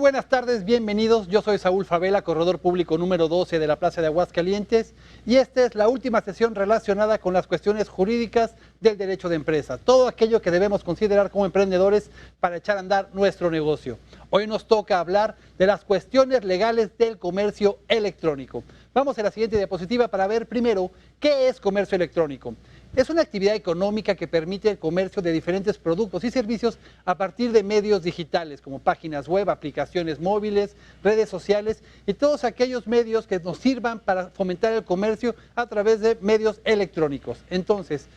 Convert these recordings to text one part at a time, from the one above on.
buenas tardes, bienvenidos. Yo soy Saúl Favela, corredor público número 12 de la Plaza de Aguascalientes, y esta es la última sesión relacionada con las cuestiones jurídicas del derecho de empresa, todo aquello que debemos considerar como emprendedores para echar a andar nuestro negocio. Hoy nos toca hablar de las cuestiones legales del comercio electrónico. Vamos a la siguiente diapositiva para ver primero qué es comercio electrónico. Es una actividad económica que permite el comercio de diferentes productos y servicios a partir de medios digitales como páginas web, aplicaciones móviles, redes sociales y todos aquellos medios que nos sirvan para fomentar el comercio a través de medios electrónicos. Entonces,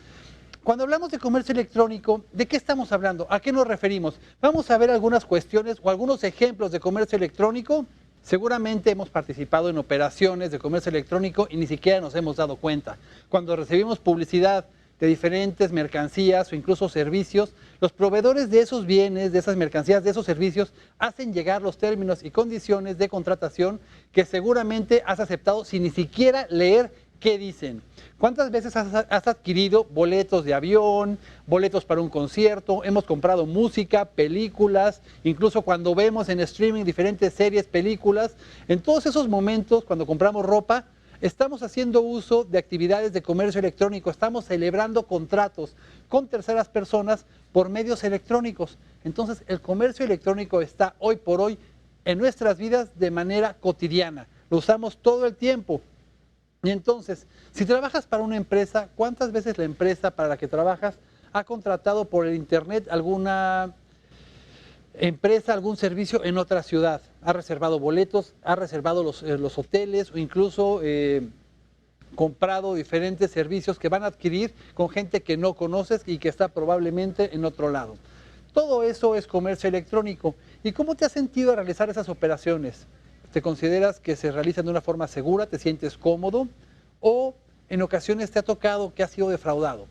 cuando hablamos de comercio electrónico, ¿de qué estamos hablando? ¿A qué nos referimos? Vamos a ver algunas cuestiones o algunos ejemplos de comercio electrónico. Seguramente hemos participado en operaciones de comercio electrónico y ni siquiera nos hemos dado cuenta. Cuando recibimos publicidad de diferentes mercancías o incluso servicios, los proveedores de esos bienes, de esas mercancías, de esos servicios, hacen llegar los términos y condiciones de contratación que seguramente has aceptado sin ni siquiera leer qué dicen. ¿Cuántas veces has adquirido boletos de avión, boletos para un concierto? Hemos comprado música, películas, incluso cuando vemos en streaming diferentes series, películas. En todos esos momentos, cuando compramos ropa, estamos haciendo uso de actividades de comercio electrónico, estamos celebrando contratos con terceras personas por medios electrónicos. Entonces, el comercio electrónico está hoy por hoy en nuestras vidas de manera cotidiana. Lo usamos todo el tiempo. Y entonces, si trabajas para una empresa, ¿cuántas veces la empresa para la que trabajas ha contratado por el internet alguna empresa, algún servicio en otra ciudad? Ha reservado boletos, ha reservado los hoteles o incluso comprado diferentes servicios que van a adquirir con gente que no conoces y que está probablemente en otro lado. Todo eso es comercio electrónico. ¿Y cómo te has sentido al realizar esas operaciones? ¿Te consideras que se realizan de una forma segura? ¿Te sientes cómodo? ¿O en ocasiones te ha tocado que has sido defraudado?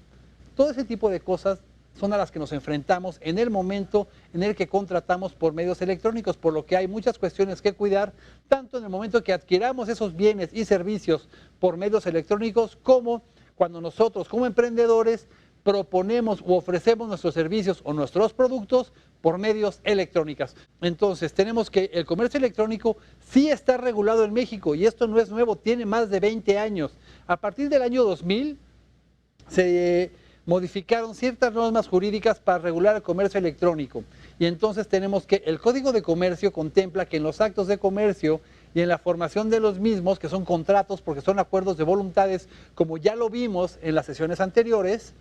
Todo ese tipo de cosas son a las que nos enfrentamos en el momento en el que contratamos por medios electrónicos, por lo que hay muchas cuestiones que cuidar, tanto en el momento que adquiramos esos bienes y servicios por medios electrónicos, como cuando nosotros como emprendedores proponemos u ofrecemos nuestros servicios o nuestros productos por medios electrónicos. Entonces, tenemos que el comercio electrónico sí está regulado en México y esto no es nuevo, tiene más de 20 años. A partir del año 2000 se modificaron ciertas normas jurídicas para regular el comercio electrónico. Y entonces tenemos que el Código de Comercio contempla que en los actos de comercio y en la formación de los mismos, que son contratos porque son acuerdos de voluntades, como ya lo vimos en las sesiones anteriores,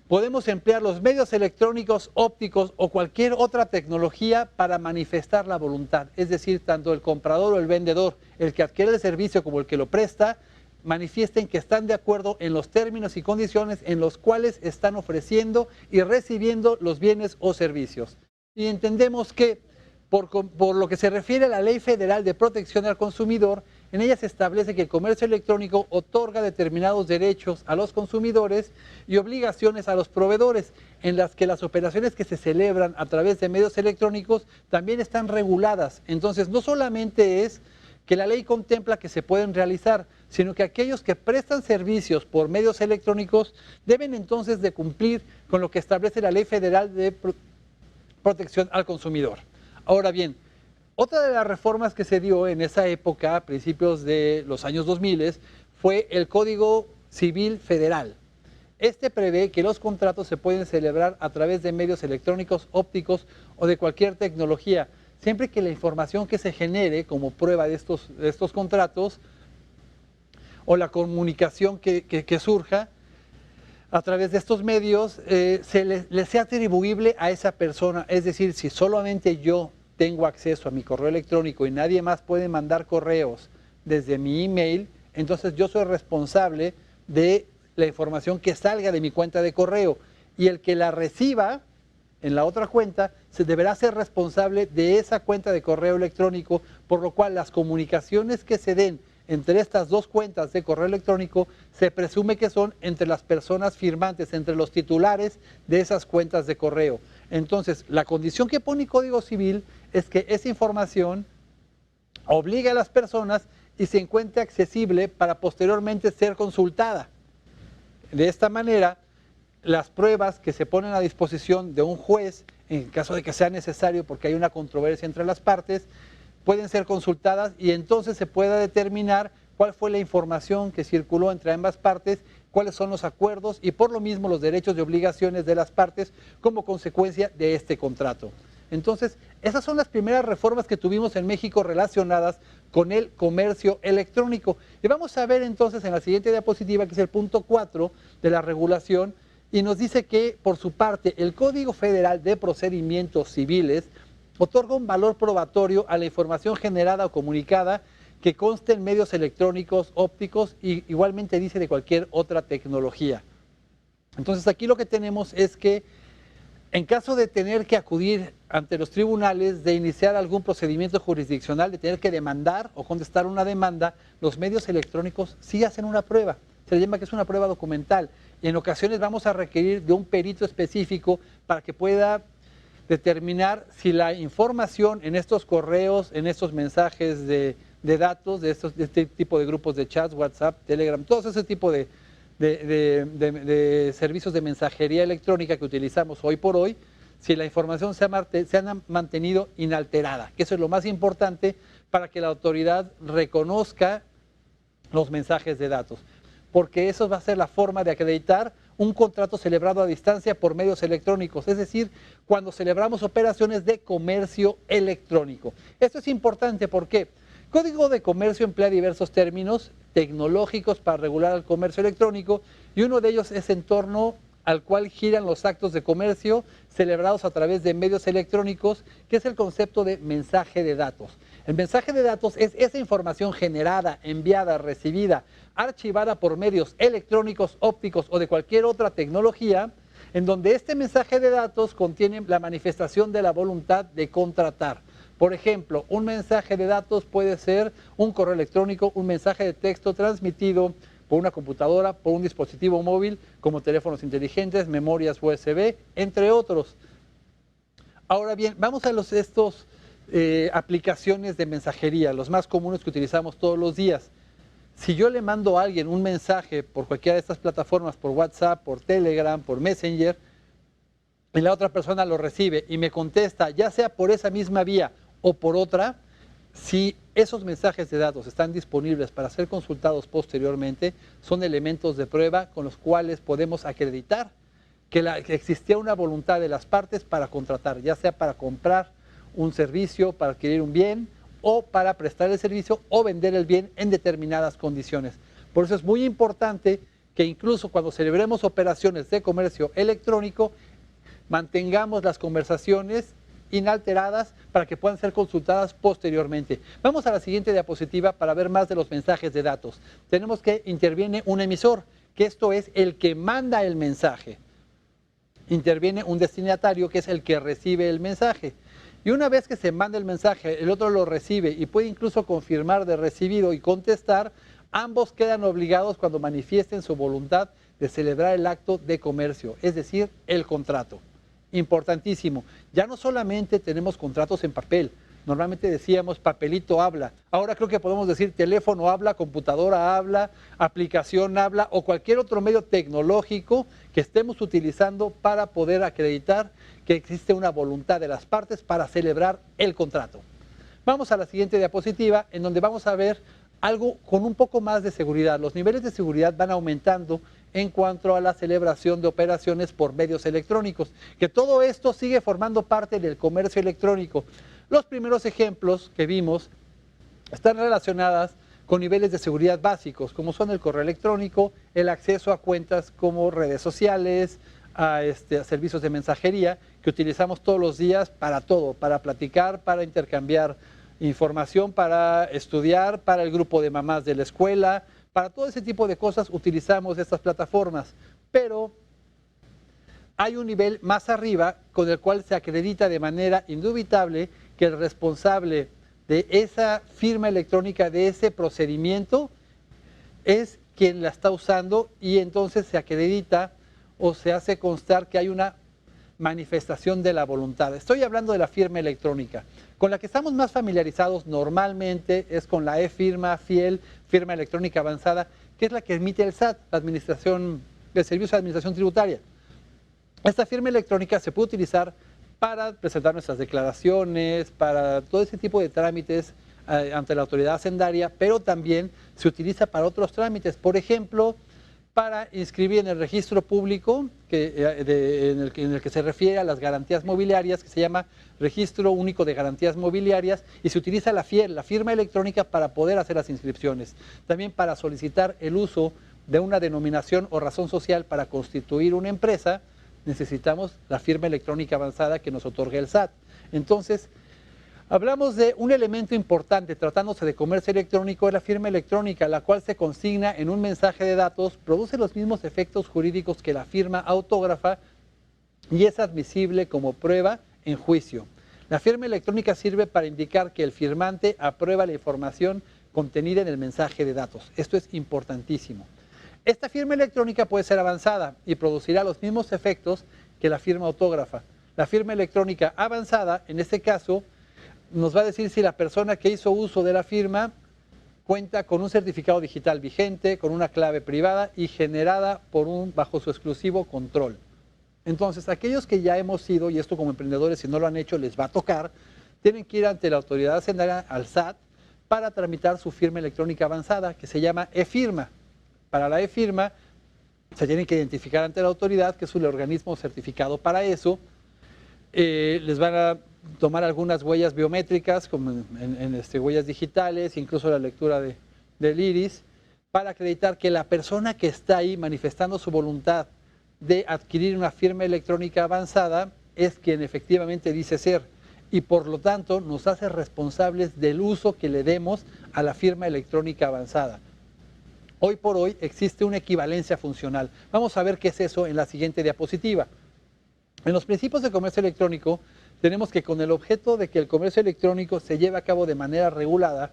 podemos emplear los medios electrónicos, ópticos o cualquier otra tecnología para manifestar la voluntad. Es decir, tanto el comprador o el vendedor, el que adquiere el servicio como el que lo presta, manifiesten que están de acuerdo en los términos y condiciones en los cuales están ofreciendo y recibiendo los bienes o servicios. Y entendemos que por lo que se refiere a la Ley Federal de Protección al Consumidor, en ella se establece que el comercio electrónico otorga determinados derechos a los consumidores y obligaciones a los proveedores, en las que las operaciones que se celebran a través de medios electrónicos también están reguladas. Entonces, no solamente es que la ley contempla que se pueden realizar, sino que aquellos que prestan servicios por medios electrónicos deben entonces de cumplir con lo que establece la Ley Federal de Protección al Consumidor. Ahora bien, otra de las reformas que se dio en esa época, a principios de los años 2000, fue el Código Civil Federal. Este prevé que los contratos se pueden celebrar a través de medios electrónicos, ópticos o de cualquier tecnología, siempre que la información que se genere como prueba de estos contratos o la comunicación que surja a través de estos medios le sea atribuible a esa persona. Es decir, si solamente yo tengo acceso a mi correo electrónico y nadie más puede mandar correos desde mi email, entonces yo soy responsable de la información que salga de mi cuenta de correo, y el que la reciba en la otra cuenta se deberá ser responsable de esa cuenta de correo electrónico, por lo cual las comunicaciones que se den entre estas dos cuentas de correo electrónico se presume que son entre las personas firmantes, entre los titulares de esas cuentas de correo. Entonces, la condición que pone el Código Civil es que esa información obligue a las personas y se encuentre accesible para posteriormente ser consultada. De esta manera, las pruebas que se ponen a disposición de un juez, en caso de que sea necesario porque hay una controversia entre las partes, pueden ser consultadas y entonces se pueda determinar cuál fue la información que circuló entre ambas partes, cuáles son los acuerdos y por lo mismo los derechos y obligaciones de las partes como consecuencia de este contrato. Entonces, esas son las primeras reformas que tuvimos en México relacionadas con el comercio electrónico. Y vamos a ver entonces en la siguiente diapositiva, que es el punto 4 de la regulación, y nos dice que, por su parte, el Código Federal de Procedimientos Civiles otorga un valor probatorio a la información generada o comunicada que conste en medios electrónicos, ópticos y igualmente dice de cualquier otra tecnología. Entonces aquí lo que tenemos es que en caso de tener que acudir ante los tribunales, de iniciar algún procedimiento jurisdiccional, de tener que demandar o contestar una demanda, los medios electrónicos sí hacen una prueba. Se le llama que es una prueba documental. Y en ocasiones vamos a requerir de un perito específico para que pueda determinar si la información en estos correos, en estos mensajes de datos, de este tipo de grupos de chats, WhatsApp, Telegram, todo ese tipo de servicios de mensajería electrónica que utilizamos hoy por hoy, si la información se ha mantenido inalterada, que eso es lo más importante para que la autoridad reconozca los mensajes de datos, porque eso va a ser la forma de acreditar un contrato celebrado a distancia por medios electrónicos, es decir, cuando celebramos operaciones de comercio electrónico. Esto es importante porque Código de Comercio emplea diversos términos tecnológicos para regular el comercio electrónico y uno de ellos es en torno al cual giran los actos de comercio celebrados a través de medios electrónicos, que es el concepto de mensaje de datos. El mensaje de datos es esa información generada, enviada, recibida, archivada por medios electrónicos, ópticos o de cualquier otra tecnología, en donde este mensaje de datos contiene la manifestación de la voluntad de contratar. Por ejemplo, un mensaje de datos puede ser un correo electrónico, un mensaje de texto transmitido por una computadora, por un dispositivo móvil, como teléfonos inteligentes, memorias USB, entre otros. Ahora bien, vamos a estos aplicaciones de mensajería, los más comunes que utilizamos todos los días. Si yo le mando a alguien un mensaje por cualquiera de estas plataformas, por WhatsApp, por Telegram, por Messenger, y la otra persona lo recibe y me contesta, ya sea por esa misma vía o por otra, si esos mensajes de datos están disponibles para ser consultados posteriormente, son elementos de prueba con los cuales podemos acreditar que existía una voluntad de las partes para contratar, ya sea para comprar un servicio, para adquirir un bien o para prestar el servicio o vender el bien en determinadas condiciones. Por eso es muy importante que incluso cuando celebremos operaciones de comercio electrónico, mantengamos las conversaciones inalteradas para que puedan ser consultadas posteriormente. Vamos a la siguiente diapositiva para ver más de los mensajes de datos. Tenemos que interviene un emisor, que esto es el que manda el mensaje. Interviene un destinatario, que es el que recibe el mensaje. Y una vez que se manda el mensaje, el otro lo recibe y puede incluso confirmar de recibido y contestar, ambos quedan obligados cuando manifiesten su voluntad de celebrar el acto de comercio, es decir, el contrato. Importantísimo. Ya no solamente tenemos contratos en papel, normalmente decíamos papelito habla, ahora creo que podemos decir teléfono habla, computadora habla, aplicación habla o cualquier otro medio tecnológico que estemos utilizando para poder acreditar que existe una voluntad de las partes para celebrar el contrato. Vamos a la siguiente diapositiva en donde vamos a ver algo con un poco más de seguridad. Los niveles de seguridad van aumentando en cuanto a la celebración de operaciones por medios electrónicos, que todo esto sigue formando parte del comercio electrónico. Los primeros ejemplos que vimos están relacionadas con niveles de seguridad básicos, como son el correo electrónico, el acceso a cuentas como redes sociales, a servicios de mensajería que utilizamos todos los días para todo, para platicar, para intercambiar información, para estudiar, para el grupo de mamás de la escuela, para todo ese tipo de cosas utilizamos estas plataformas, pero hay un nivel más arriba con el cual se acredita de manera indubitable que el responsable de esa firma electrónica, de ese procedimiento, es quien la está usando y entonces se acredita o se hace constar que hay una manifestación de la voluntad. Estoy hablando de la firma electrónica. Con la que estamos más familiarizados normalmente es con la e-firma, FIEL, firma electrónica avanzada, que es la que emite el SAT, la Administración, el Servicio de Administración Tributaria. Esta firma electrónica se puede utilizar para presentar nuestras declaraciones, para todo ese tipo de trámites ante la autoridad hacendaria, pero también se utiliza para otros trámites. Por ejemplo, para inscribir en el registro público en el que se refiere a las garantías mobiliarias, que se llama Registro Único de Garantías Mobiliarias, y se utiliza la firma electrónica para poder hacer las inscripciones. También para solicitar el uso de una denominación o razón social para constituir una empresa, necesitamos la firma electrónica avanzada que nos otorga el SAT. Entonces, hablamos de un elemento importante tratándose de comercio electrónico, es la firma electrónica, la cual se consigna en un mensaje de datos, produce los mismos efectos jurídicos que la firma autógrafa y es admisible como prueba en juicio. La firma electrónica sirve para indicar que el firmante aprueba la información contenida en el mensaje de datos. Esto es importantísimo. Esta firma electrónica puede ser avanzada y producirá los mismos efectos que la firma autógrafa. La firma electrónica avanzada, en este caso, nos va a decir si la persona que hizo uso de la firma cuenta con un certificado digital vigente, con una clave privada y generada bajo su exclusivo control. Entonces, aquellos que ya hemos ido, y esto como emprendedores, si no lo han hecho, les va a tocar, tienen que ir ante la autoridad hacendaria, al SAT, para tramitar su firma electrónica avanzada, que se llama e-firma. Para la e-firma, se tienen que identificar ante la autoridad, que es un organismo certificado para eso. Les van a tomar algunas huellas biométricas, como en huellas digitales, incluso la lectura del iris, para acreditar que la persona que está ahí manifestando su voluntad de adquirir una firma electrónica avanzada es quien efectivamente dice ser, y por lo tanto nos hace responsables del uso que le demos a la firma electrónica avanzada. Hoy por hoy existe una equivalencia funcional. Vamos a ver qué es eso en la siguiente diapositiva. En los principios de comercio electrónico tenemos que, con el objeto de que el comercio electrónico se lleve a cabo de manera regulada,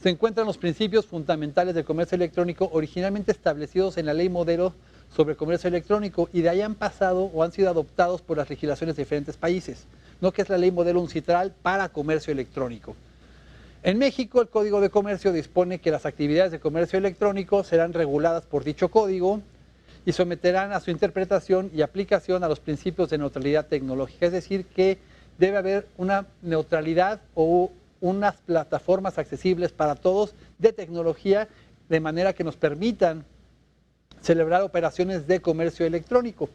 se encuentran los principios fundamentales del comercio electrónico originalmente establecidos en la Ley Modelo sobre Comercio Electrónico, y de ahí han pasado o han sido adoptados por las legislaciones de diferentes países, ¿no? Que es la Ley Modelo UNCITRAL para comercio electrónico. En México, el Código de Comercio dispone que las actividades de comercio electrónico serán reguladas por dicho código y someterán a su interpretación y aplicación a los principios de neutralidad tecnológica. Es decir, que debe haber una neutralidad o unas plataformas accesibles para todos de tecnología, de manera que nos permitan celebrar operaciones de comercio electrónico.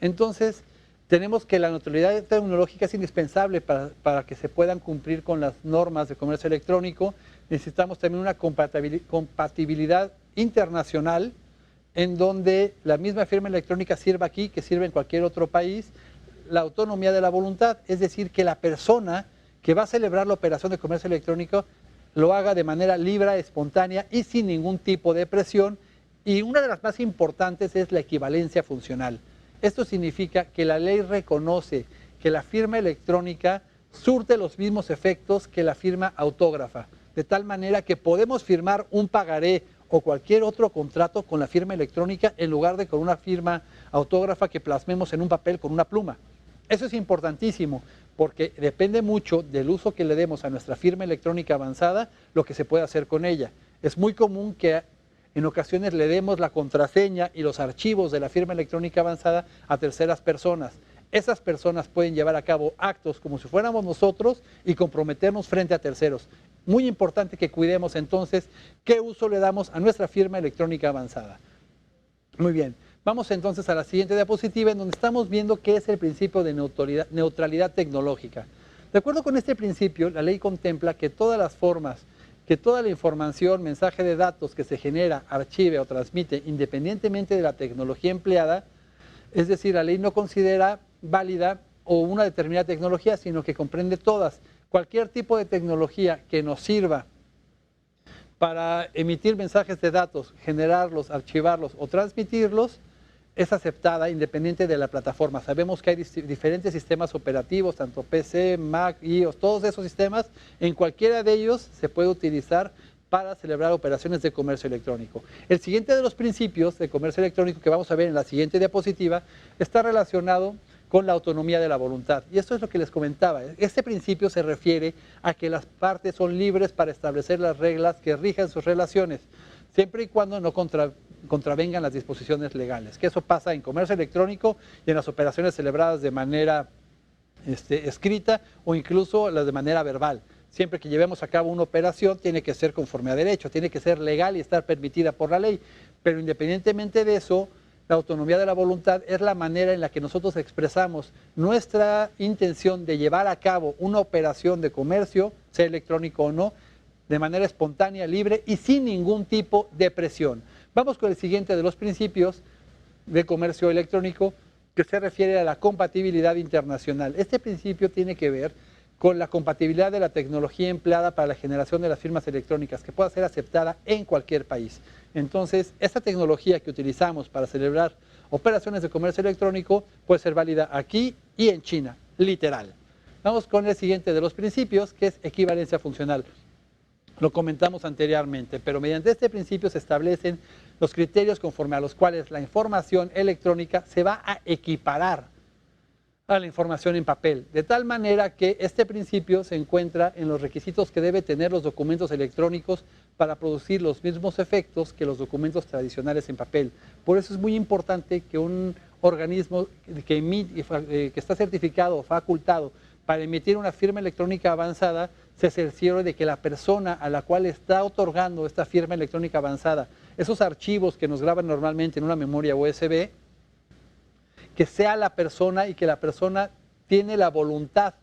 Entonces, tenemos que la neutralidad tecnológica es indispensable para que se puedan cumplir con las normas de comercio electrónico. Necesitamos también una compatibilidad internacional, en donde la misma firma electrónica sirva aquí que sirve en cualquier otro país. La autonomía de la voluntad, es decir, que la persona que va a celebrar la operación de comercio electrónico lo haga de manera libre, espontánea y sin ningún tipo de presión. Y una de las más importantes es la equivalencia funcional. Esto significa que la ley reconoce que la firma electrónica surte los mismos efectos que la firma autógrafa, de tal manera que podemos firmar un pagaré o cualquier otro contrato con la firma electrónica en lugar de con una firma autógrafa que plasmemos en un papel con una pluma. Eso es importantísimo, porque depende mucho del uso que le demos a nuestra firma electrónica avanzada, lo que se puede hacer con ella. Es muy común que en ocasiones le demos la contraseña y los archivos de la firma electrónica avanzada a terceras personas. Esas personas pueden llevar a cabo actos como si fuéramos nosotros y comprometernos frente a terceros. Muy importante que cuidemos entonces qué uso le damos a nuestra firma electrónica avanzada. Muy bien, vamos entonces a la siguiente diapositiva, en donde estamos viendo qué es el principio de neutralidad tecnológica. De acuerdo con este principio, la ley contempla que todas las formas, que toda la información, mensaje de datos que se genera, archive o transmite independientemente de la tecnología empleada, es decir, la ley no considera válida o una determinada tecnología, sino que comprende todas. Cualquier tipo de tecnología que nos sirva para emitir mensajes de datos, generarlos, archivarlos o transmitirlos, es aceptada independiente de la plataforma. Sabemos que hay diferentes sistemas operativos, tanto PC, Mac, iOS, todos esos sistemas, en cualquiera de ellos se puede utilizar para celebrar operaciones de comercio electrónico. El siguiente de los principios de comercio electrónico que vamos a ver en la siguiente diapositiva está relacionado con la autonomía de la voluntad. Y esto es lo que les comentaba. Este principio se refiere a que las partes son libres para establecer las reglas que rijan sus relaciones, siempre y cuando no contravengan las disposiciones legales, que eso pasa en comercio electrónico y en las operaciones celebradas de manera escrita o incluso las de manera verbal. Siempre que llevemos a cabo una operación tiene que ser conforme a derecho, tiene que ser legal y estar permitida por la ley, pero independientemente de eso, la autonomía de la voluntad es la manera en la que nosotros expresamos nuestra intención de llevar a cabo una operación de comercio, sea electrónico o no, de manera espontánea, libre y sin ningún tipo de presión. Vamos con el siguiente de los principios de comercio electrónico, que se refiere a la compatibilidad internacional. Este principio tiene que ver con la compatibilidad de la tecnología empleada para la generación de las firmas electrónicas, que pueda ser aceptada en cualquier país. Entonces, esta tecnología que utilizamos para celebrar operaciones de comercio electrónico puede ser válida aquí y en China, literal. Vamos con el siguiente de los principios, que es equivalencia funcional. Lo comentamos anteriormente, pero mediante este principio se establecen los criterios conforme a los cuales la información electrónica se va a equiparar a la información en papel, de tal manera que este principio se encuentra en los requisitos que debe tener los documentos electrónicos para producir los mismos efectos que los documentos tradicionales en papel. Por eso es muy importante que un organismo que está certificado o facultado para emitir una firma electrónica avanzada se cerciore de que la persona a la cual está otorgando esta firma electrónica avanzada, esos archivos que nos graban normalmente en una memoria USB, que sea la persona y que la persona tiene la voluntad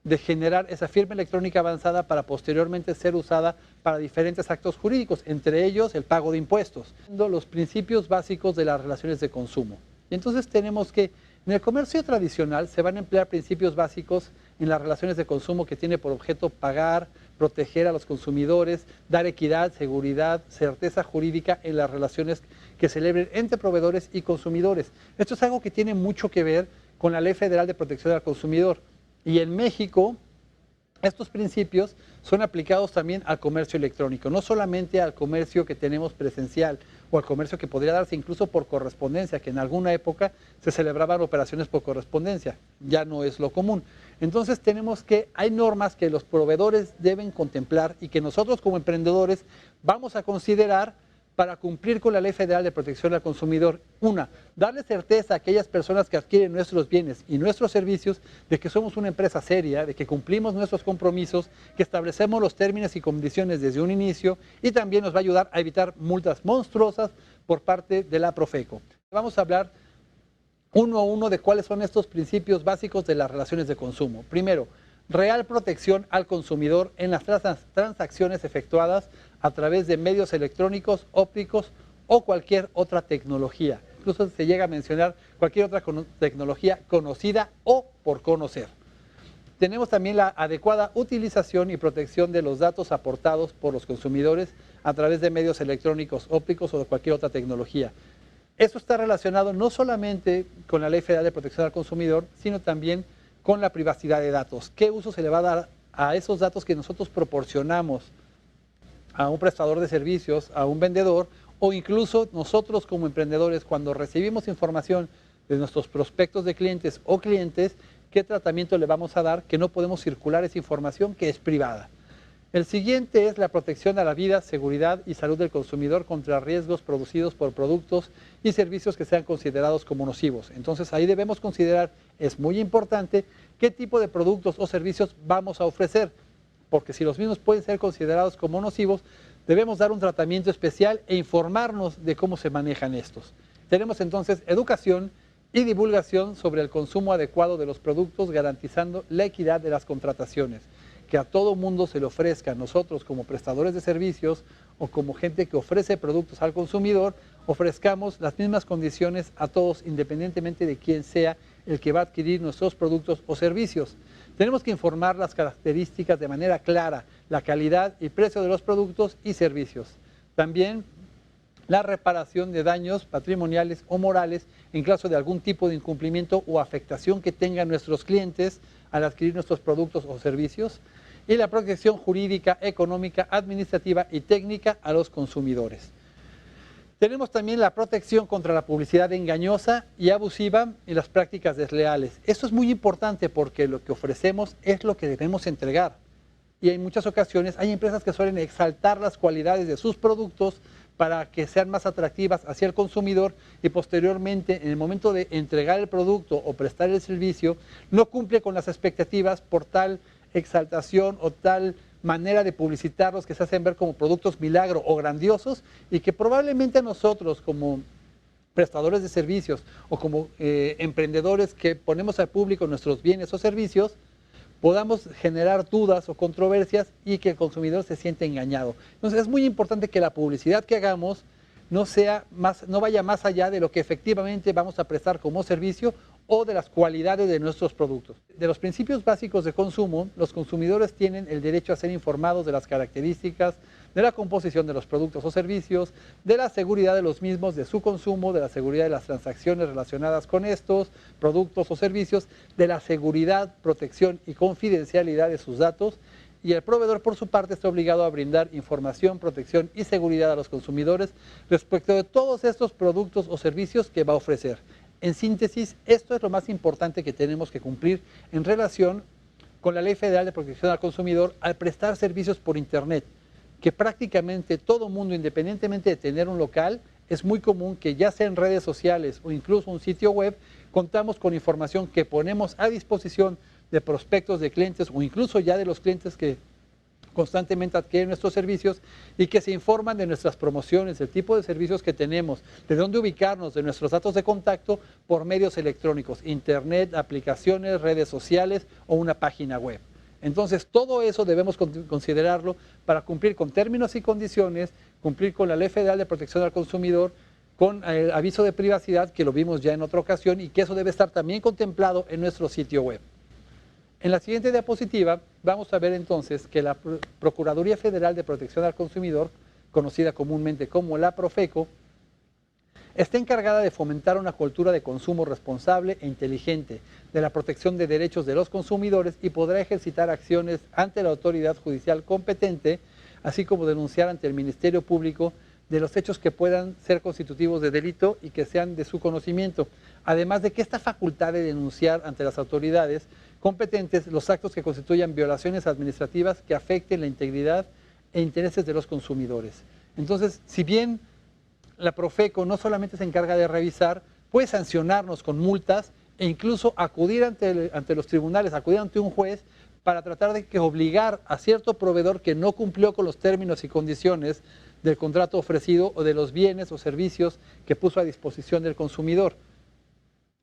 de generar esa firma electrónica avanzada para posteriormente ser usada para diferentes actos jurídicos, entre ellos el pago de impuestos, los principios básicos de las relaciones de consumo. Y entonces tenemos que, en el comercio tradicional se van a emplear principios básicos en las relaciones de consumo que tiene por objeto pagar, proteger a los consumidores, dar equidad, seguridad, certeza jurídica en las relaciones que celebren entre proveedores y consumidores. Esto es algo que tiene mucho que ver con la Ley Federal de Protección al Consumidor. Y en México, estos principios son aplicados también al comercio electrónico, no solamente al comercio que tenemos presencial o al comercio que podría darse incluso por correspondencia, que en alguna época se celebraban operaciones por correspondencia, ya no es lo común. Entonces hay normas que los proveedores deben contemplar y que nosotros como emprendedores vamos a considerar para cumplir con la Ley Federal de Protección al Consumidor. Una, darle certeza a aquellas personas que adquieren nuestros bienes y nuestros servicios de que somos una empresa seria, de que cumplimos nuestros compromisos, que establecemos los términos y condiciones desde un inicio y también nos va a ayudar a evitar multas monstruosas por parte de la Profeco. Vamos a hablar uno a uno de cuáles son estos principios básicos de las relaciones de consumo. Primero, real protección al consumidor en las transacciones efectuadas a través de medios electrónicos, ópticos o cualquier otra tecnología. Incluso se llega a mencionar cualquier otra tecnología conocida o por conocer. Tenemos también la adecuada utilización y protección de los datos aportados por los consumidores a través de medios electrónicos, ópticos o de cualquier otra tecnología. Eso está relacionado no solamente con la Ley Federal de Protección al Consumidor, sino también con la privacidad de datos. ¿Qué uso se le va a dar a esos datos que nosotros proporcionamos a un prestador de servicios, a un vendedor, o incluso nosotros como emprendedores cuando recibimos información de nuestros prospectos de clientes o clientes, qué tratamiento le vamos a dar, que no podemos circular esa información que es privada? El siguiente es la protección a la vida, seguridad y salud del consumidor contra riesgos producidos por productos y servicios que sean considerados como nocivos. Entonces ahí debemos considerar, es muy importante, qué tipo de productos o servicios vamos a ofrecer, porque si los mismos pueden ser considerados como nocivos, debemos dar un tratamiento especial e informarnos de cómo se manejan estos. Tenemos entonces educación y divulgación sobre el consumo adecuado de los productos, garantizando la equidad de las contrataciones. Que a todo mundo se le ofrezca, nosotros como prestadores de servicios o como gente que ofrece productos al consumidor, ofrezcamos las mismas condiciones a todos, independientemente de quién sea el que va a adquirir nuestros productos o servicios. Tenemos que informar las características de manera clara, la calidad y precio de los productos y servicios. También la reparación de daños patrimoniales o morales en caso de algún tipo de incumplimiento o afectación que tengan nuestros clientes al adquirir nuestros productos o servicios, y la protección jurídica, económica, administrativa y técnica a los consumidores. Tenemos también la protección contra la publicidad engañosa y abusiva y las prácticas desleales. Esto es muy importante porque lo que ofrecemos es lo que debemos entregar. Y en muchas ocasiones hay empresas que suelen exaltar las cualidades de sus productos para que sean más atractivas hacia el consumidor y posteriormente en el momento de entregar el producto o prestar el servicio no cumple con las expectativas por tal exaltación o tal manera de publicitarlos que se hacen ver como productos milagro o grandiosos y que probablemente nosotros como prestadores de servicios o como emprendedores que ponemos al público nuestros bienes o servicios podamos generar dudas o controversias y que el consumidor se sienta engañado. Entonces es muy importante que la publicidad que hagamos no vaya más allá de lo que efectivamente vamos a prestar como servicio o de las cualidades de nuestros productos. De los principios básicos de consumo, los consumidores tienen el derecho a ser informados de las características, de la composición de los productos o servicios, de la seguridad de los mismos, de su consumo, de la seguridad de las transacciones relacionadas con estos productos o servicios, de la seguridad, protección y confidencialidad de sus datos, y el proveedor por su parte está obligado a brindar información, protección y seguridad a los consumidores respecto de todos estos productos o servicios que va a ofrecer. En síntesis, esto es lo más importante que tenemos que cumplir en relación con la Ley Federal de Protección al Consumidor al prestar servicios por Internet, que prácticamente todo mundo, independientemente de tener un local, es muy común que ya sea en redes sociales o incluso un sitio web, contamos con información que ponemos a disposición de prospectos de clientes o incluso ya de los clientes que constantemente adquieren nuestros servicios y que se informan de nuestras promociones, del tipo de servicios que tenemos, de dónde ubicarnos, de nuestros datos de contacto por medios electrónicos, internet, aplicaciones, redes sociales o una página web. Entonces todo eso debemos considerarlo para cumplir con términos y condiciones, cumplir con la Ley Federal de Protección al Consumidor, con el aviso de privacidad que lo vimos ya en otra ocasión y que eso debe estar también contemplado en nuestro sitio web. En la siguiente diapositiva vamos a ver entonces que la Procuraduría Federal de Protección al Consumidor, conocida comúnmente como la Profeco, está encargada de fomentar una cultura de consumo responsable e inteligente, de la protección de derechos de los consumidores y podrá ejercitar acciones ante la autoridad judicial competente, así como denunciar ante el Ministerio Público de los hechos que puedan ser constitutivos de delito y que sean de su conocimiento. Además de que esta facultad de denunciar ante las autoridades competentes los actos que constituyan violaciones administrativas que afecten la integridad e intereses de los consumidores. Entonces, si bien la Profeco no solamente se encarga de revisar, puede sancionarnos con multas e incluso acudir ante los tribunales, acudir ante un juez para tratar de que obligar a cierto proveedor que no cumplió con los términos y condiciones del contrato ofrecido o de los bienes o servicios que puso a disposición del consumidor.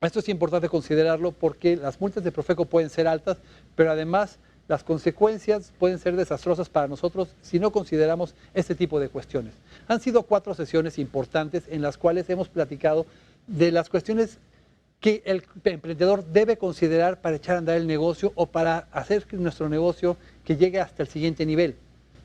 Esto es importante considerarlo porque las multas de Profeco pueden ser altas, pero además las consecuencias pueden ser desastrosas para nosotros si no consideramos este tipo de cuestiones. Han sido 4 sesiones importantes en las cuales hemos platicado de las cuestiones que el emprendedor debe considerar para echar a andar el negocio o para hacer que nuestro negocio que llegue hasta el siguiente nivel.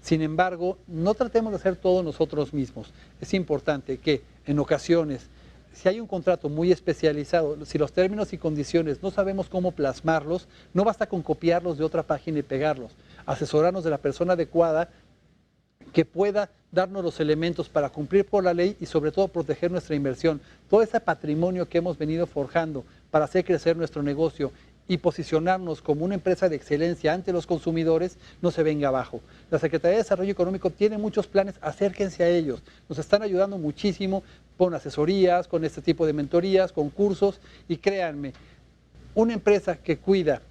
Sin embargo, no tratemos de hacer todo nosotros mismos. Es importante que en ocasiones, si hay un contrato muy especializado, si los términos y condiciones no sabemos cómo plasmarlos, no basta con copiarlos de otra página y pegarlos. Asesorarnos de la persona adecuada que pueda darnos los elementos para cumplir por la ley y sobre todo proteger nuestra inversión. Todo ese patrimonio que hemos venido forjando para hacer crecer nuestro negocio y posicionarnos como una empresa de excelencia ante los consumidores no se venga abajo. La Secretaría de Desarrollo Económico tiene muchos planes, acérquense a ellos. Nos están ayudando muchísimo con asesorías, con este tipo de mentorías, con cursos y créanme, una empresa que cuida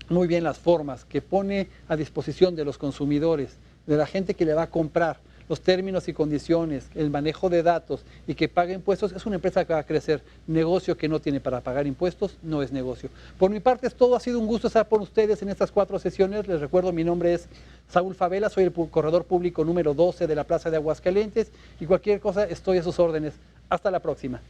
muy bien las formas, que pone a disposición de los consumidores, de la gente que le va a comprar, los términos y condiciones, el manejo de datos y que pague impuestos, es una empresa que va a crecer. Negocio que no tiene para pagar impuestos no es negocio. Por mi parte es todo, ha sido un gusto estar con ustedes en estas 4 sesiones. Les recuerdo, mi nombre es Saúl Favela, soy el corredor público número 12 de la Plaza de Aguascalientes y cualquier cosa estoy a sus órdenes. Hasta la próxima.